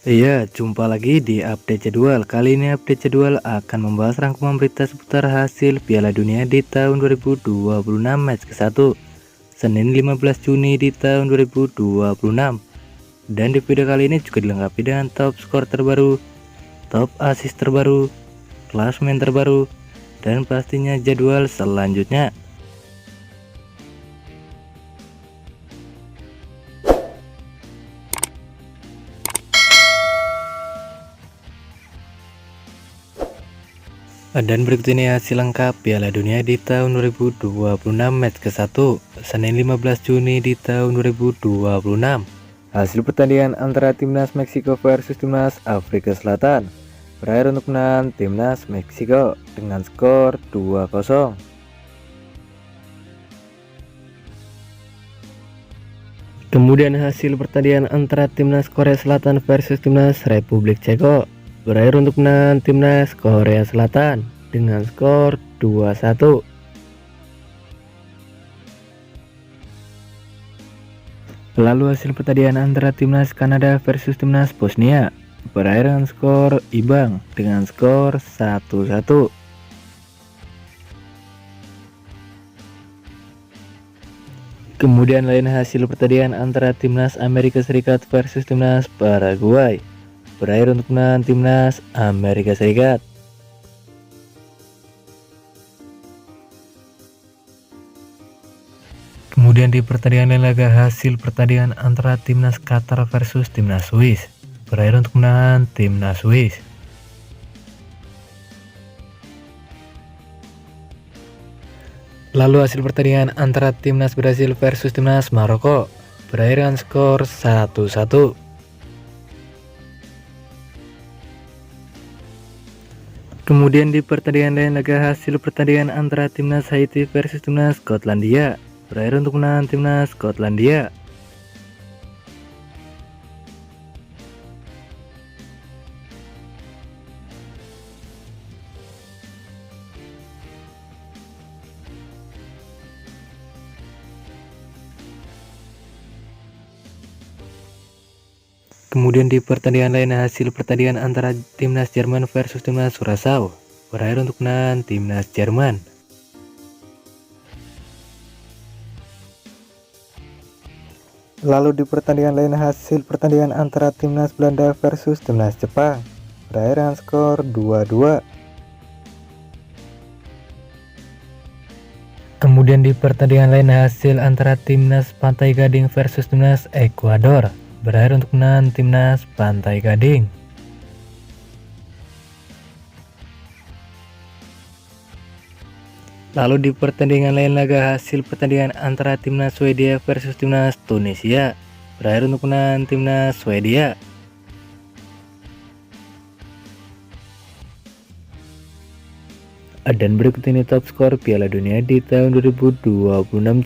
Iya, jumpa lagi di update jadwal. Kali ini update jadwal akan membahas rangkuman berita seputar hasil Piala Dunia di tahun 2026 match ke-1 Senin 15 Juni di tahun 2026. Dan di video kali ini juga dilengkapi dengan top skor terbaru, top assist terbaru, klasmen terbaru, dan pastinya jadwal selanjutnya. Dan berikut ini hasil lengkap Piala Dunia di tahun 2026 match ke-1 Senin 15 Juni di tahun 2026. Hasil pertandingan antara timnas Meksiko versus timnas Afrika Selatan berakhir untuk menang timnas Meksiko dengan skor 2-0. Kemudian hasil pertandingan antara timnas Korea Selatan versus timnas Republik Ceko berakhir untuk menang timnas Korea Selatan dengan skor 2-1. Lalu hasil pertandingan antara timnas Kanada versus timnas Bosnia berakhir dengan skor imbang dengan skor 1-1. Kemudian lain hasil pertandingan antara timnas Amerika Serikat versus timnas Paraguay berakhir untuk menang timnas Amerika Serikat. Kemudian di pertandingan lain laga hasil pertandingan antara timnas Qatar versus timnas Swiss berakhir untuk menang timnas Swiss. Lalu hasil pertandingan antara timnas Brasil versus timnas Maroko berakhir dengan skor 1-1. Kemudian di pertandingan lain laga hasil pertandingan antara timnas Haiti versus timnas Skotlandia berakhir untuk menang timnas Skotlandia. Kemudian di pertandingan lain hasil pertandingan antara timnas Jerman versus timnas Curaçao berakhir untuk menang timnas Jerman. Lalu di pertandingan lain hasil pertandingan antara timnas Belanda versus timnas Jepang berakhir dengan skor 2-2. Kemudian di pertandingan lain hasil antara timnas Pantai Gading versus timnas Ekuador berakhir untuk menang timnas Pantai Gading. Lalu di pertandingan lain laga hasil pertandingan antara timnas Swedia versus timnas Tunisia berakhir untuk menang timnas Swedia. Dan berikut ini top skor Piala Dunia di tahun 2026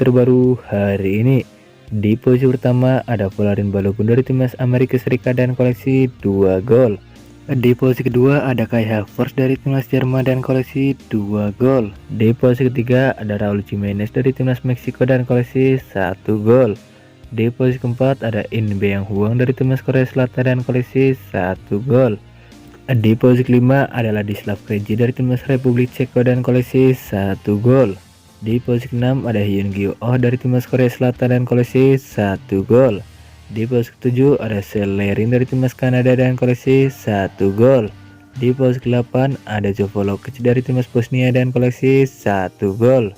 terbaru hari ini. Di posisi pertama ada Folarin Balogun dari timnas Amerika Serikat dan koleksi 2 gol. Di posisi kedua ada Kai Havertz dari timnas Jerman dan koleksi 2 gol. Di posisi ketiga ada Raul Jimenez dari timnas Meksiko dan koleksi 1 gol. Di posisi keempat ada In Beang Huang dari timnas Korea Selatan dan koleksi 1 gol. Di posisi kelima ada Ladislav Krejci dari timnas Republik Ceko dan koleksi 1 gol. Di posisi ke-6 ada Hyun Gyu Oh dari timnas Korea Selatan dan koleksi 1 gol. Di posisi ke-7 ada Selerin dari timnas Kanada dan koleksi 1 gol. Di posisi ke-8 ada Jovo Lokic dari timnas Bosnia dan koleksi 1 gol.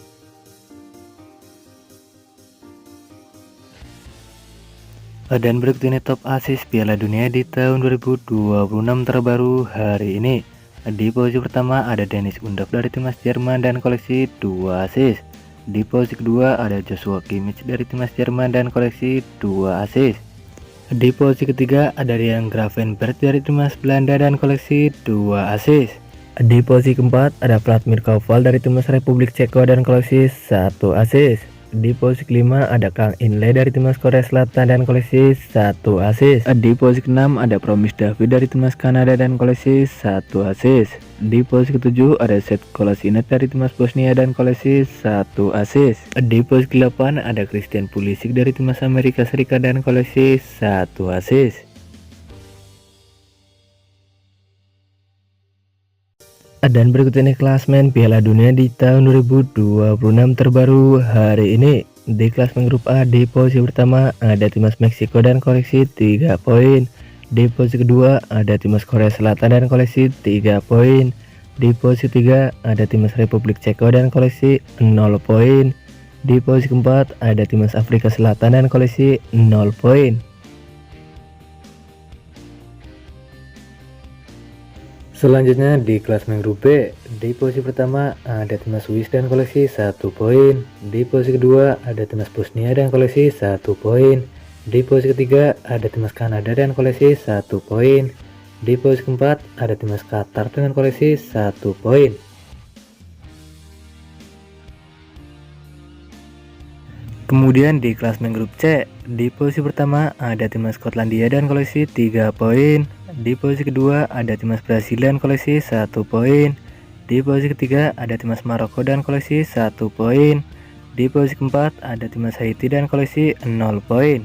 Dan berikut ini top assist Piala Dunia di tahun 2026 terbaru hari ini. Di posisi pertama ada Dennis Undav dari timnas Jerman dan koleksi 2 assist. Di posisi kedua ada Joshua Kimmich dari timnas Jerman dan koleksi 2 assist. Di posisi ketiga ada Ryan Gravenberch dari timnas Belanda dan koleksi 2 assist. Di posisi keempat ada Vladimir Koval dari timnas Republik Ceko dan koleksi 1 assist. Di posisi kelima ada Kang In-lee dari timnas Korea Selatan dan koleksi 1 assist. Di posisi keenam ada Promise David dari timnas Kanada dan koleksi 1 assist. Di posisi ketujuh ada Seth Kolasinac dari timnas Bosnia dan koleksi 1 assist. Di posisi ke-8 ada Christian Pulisic dari timnas Amerika Serikat dan koleksi 1 assist. Dan berikut ini klasmen Piala Dunia di tahun 2026 terbaru hari ini. Di klasmen grup A di posisi pertama ada timnas Meksiko dan koleksi 3 poin. Di posisi kedua ada timnas Korea Selatan dan koleksi 3 poin. Di posisi ketiga ada timnas Republik Ceko dan koleksi 0 poin. Di posisi keempat ada timnas Afrika Selatan dan koleksi 0 poin. Selanjutnya di klasmen grup B, di posisi pertama ada timnas Swiss dan koleksi 1 poin. Di posisi kedua ada timnas Bosnia dan koleksi 1 poin. Di posisi ketiga ada timnas Kanada dan koleksi 1 poin. Di posisi keempat ada timnas Qatar dengan koleksi 1 poin. Kemudian di klasmen grup C, di posisi pertama ada timnas Skotlandia dan koleksi 3 poin. Di posisi kedua ada timnas Brasil dan koleksi 1 poin. Di posisi ketiga ada timnas Maroko dan koleksi 1 poin. Di posisi keempat ada timnas Haiti dan koleksi 0 poin.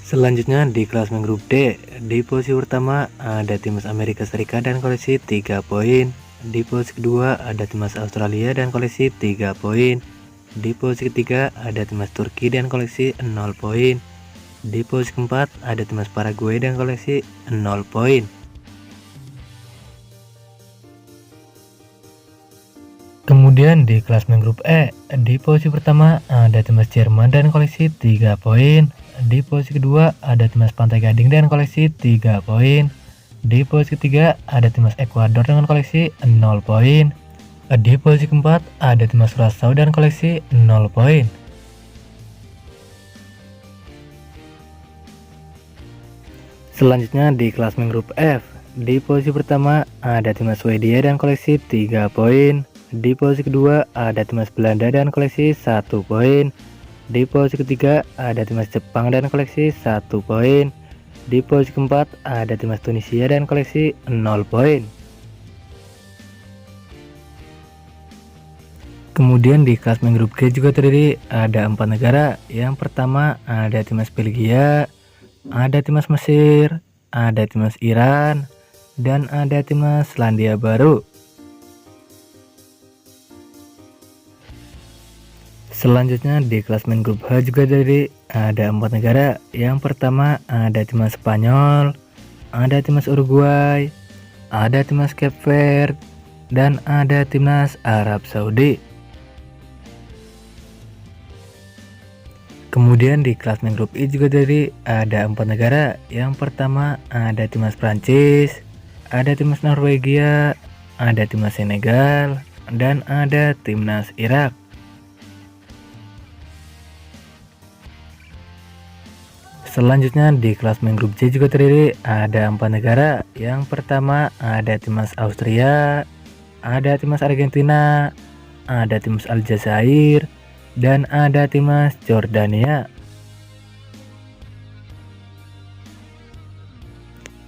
Selanjutnya di klasmen grup D, di posisi pertama ada timnas Amerika Serikat dan koleksi 3 poin. Di posisi kedua ada timnas Australia dan koleksi 3 poin. Di posisi ketiga ada timnas Turki dan koleksi 0 poin. Di posisi keempat ada timnas Paraguay dan koleksi 0 poin. Kemudian di klasmen grup E, di posisi pertama ada timnas Jerman dan koleksi 3 poin. Di posisi kedua ada timnas Pantai Gading dan koleksi 3 poin. Di posisi ketiga ada timnas Ekuador dengan koleksi 0 poin. Di posisi keempat ada timnas Curaçao dan koleksi 0 poin. Selanjutnya di klasmen grup F, di posisi pertama ada timnas Swedia dan koleksi 3 poin. Di posisi kedua ada timnas Belanda dan koleksi 1 poin. Di posisi ketiga ada timnas Jepang dan koleksi 1 poin. Di posisi keempat ada timnas Tunisia dan koleksi 0 poin. Kemudian di klasmen grup G juga terdiri ada 4 negara. Yang pertama ada timnas Belgia, ada timnas Mesir, ada timnas Iran, dan ada timnas Selandia Baru. Selanjutnya di klasmen grup H juga terdiri ada 4 negara. Yang pertama ada timnas Spanyol, ada timnas Uruguay, ada timnas Cape Verde, dan ada timnas Arab Saudi. Kemudian di klasmen grup I juga terdiri ada 4 negara. Yang pertama ada timnas Prancis, ada timnas Norwegia, ada timnas Senegal, dan ada timnas Irak. Selanjutnya di klasmen grup J juga terdiri ada 4 negara. Yang pertama ada timnas Austria, ada timnas Argentina, ada timnas Aljazair, dan ada timnas Jordania.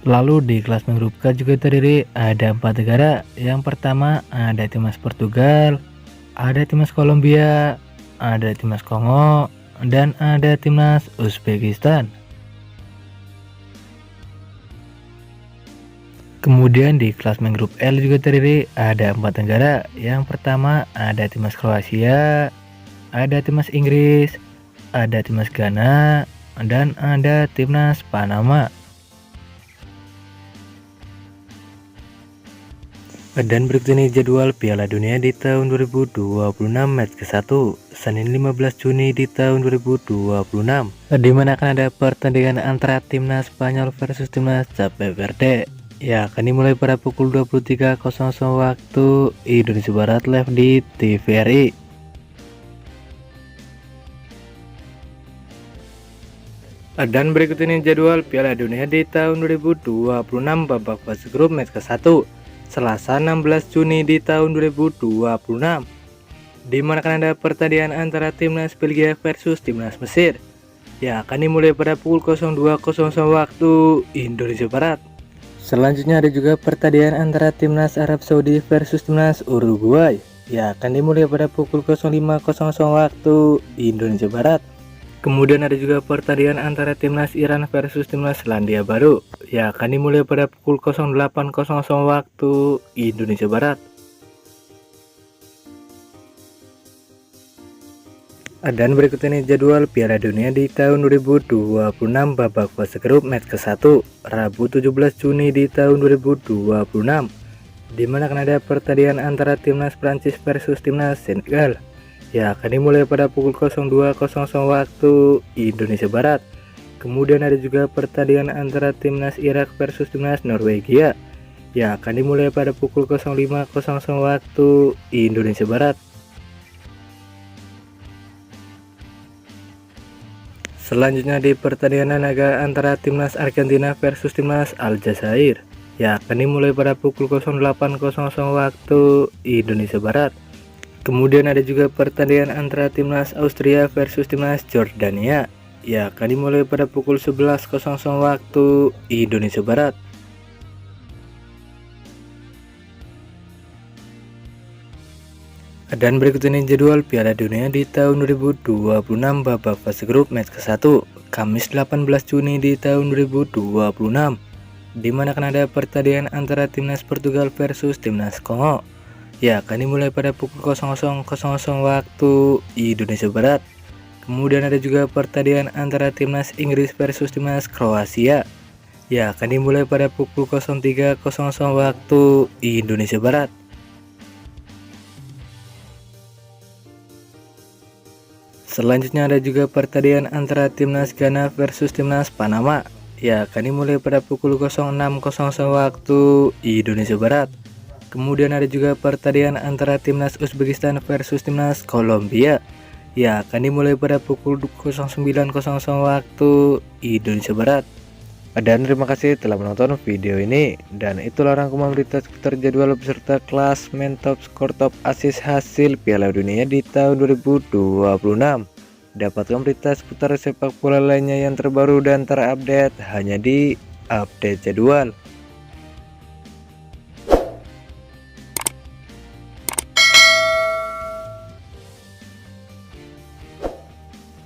Lalu di klasmen grup K juga terdiri ada 4 negara. Yang pertama ada timnas Portugal, ada timnas Kolombia, ada timnas Kongo, dan ada timnas Uzbekistan. Kemudian di klasmen grup L juga terdiri ada 4 negara. Yang pertama ada timnas Kroasia, ada timnas Inggris, ada timnas Ghana, dan ada timnas Panama. Dan berikut ini jadwal Piala Dunia di tahun 2026 match ke-1 Senin 15 Juni di tahun 2026, di mana akan ada pertandingan antara timnas Spanyol versus timnas Cape Verde. Ya, akan dimulai pada pukul 23.00 waktu Indonesia Barat live di TVRI. Dan berikut ini jadwal Piala Dunia di tahun 2026 babak fase grup match ke-1 Selasa 16 Juni di tahun 2026, di mana akan ada pertandingan antara timnas Belgia versus timnas Mesir yang akan dimulai pada pukul 02.00 waktu Indonesia Barat. Selanjutnya ada juga pertandingan antara timnas Arab Saudi versus timnas Uruguay yang akan dimulai pada pukul 05.00 waktu Indonesia Barat. Kemudian ada juga pertandingan antara timnas Iran versus timnas Selandia Baru. Ya, akan dimulai pada pukul 08.00 waktu Indonesia Barat. Dan berikut ini jadwal Piala Dunia di tahun 2026 babak fase grup match ke-1 Rabu 17 Juni di tahun 2026, di mana akan ada pertandingan antara timnas Prancis versus timnas Senegal. Ya, akan dimulai pada pukul 02.00 waktu Indonesia Barat. Kemudian ada juga pertandingan antara timnas Irak versus timnas Norwegia. Ya, akan dimulai pada pukul 05.00 waktu Indonesia Barat. Selanjutnya di pertandingan naga antara timnas Argentina versus timnas Aljazair. Ya, akan dimulai pada pukul 08.00 waktu Indonesia Barat. Kemudian ada juga pertandingan antara timnas Austria versus timnas Jordania. Ya, akan dimulai pada pukul 11.00 waktu Indonesia Barat. Dan berikut ini jadwal Piala Dunia di tahun 2026 babak fase grup match ke-1 Kamis 18 Juni di tahun 2026, di mana akan ada pertandingan antara timnas Portugal versus timnas Kongo. Ya, akan dimulai pada pukul 00.00 waktu Indonesia Barat. Kemudian ada juga pertandingan antara timnas Inggris versus timnas Kroasia. Ya, akan dimulai pada pukul 03.00 waktu Indonesia Barat. Selanjutnya ada juga pertandingan antara timnas Ghana versus timnas Panama. Ya, akan dimulai pada pukul 06.00 waktu Indonesia Barat. Kemudian ada juga pertandingan antara timnas Uzbekistan versus timnas Kolombia. Ya, akan dimulai pada pukul 09.00 waktu Indonesia Barat. Dan terima kasih telah menonton video ini. Dan itulah rangkuman berita seputar jadwal beserta klasmen top skor top assist hasil Piala Dunia di tahun 2026. Dapatkan berita seputar sepak bola lainnya yang terbaru dan terupdate hanya di Update Jadwal.